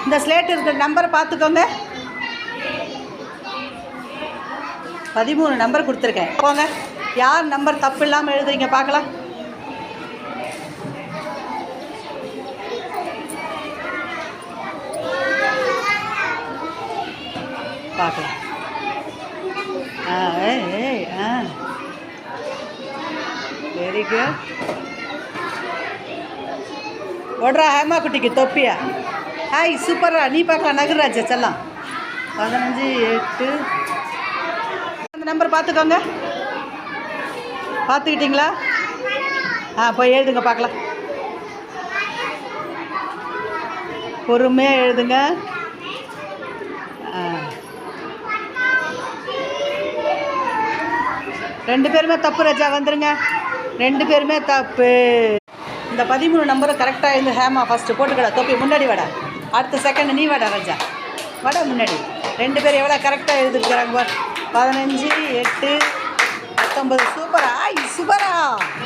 இந்த ஸ்லேட் இருக்கிற நம்பரை பார்த்துக்கோங்க. 13 நம்பர் கொடுத்துருக்கேன். போங்க, யார் நம்பர் தப்பு இல்லாமல் எழுதுறீங்க பார்க்கலாம். பார்க்கலாம். Very good. ஓடுறா ஹேமா குட்டிக்கு தொப்பியா. ஹாய், சூப்பரா. நீ பார்க்கலாம். நகராஜா செல்லாம். 15 8. அந்த நம்பர் பார்த்துக்கோங்க. பார்த்துக்கிட்டிங்களா? போய் எழுதுங்க பார்க்கலாம். பொறுமையாக எழுதுங்க. ரெண்டு பேருமே தப்பு ராஜா, வந்துடுங்க. 2 பேருமே தப்பு. இந்த 13 நம்பரை கரெக்டாக எழுந்து ஹேமா ஃபஸ்ட்டு போட்டுக்கடா. தொப்பி முன்னாடி வாடா. அடுத்த செகண்ட் நீ வாடா ராஜா, வாடா முன்னாடி. 2 பேர் எவ்வளோ கரெக்டாக எழுதிருக்கிறாங்க பார். 15 8 19. சூப்பரா. சூப்பரா.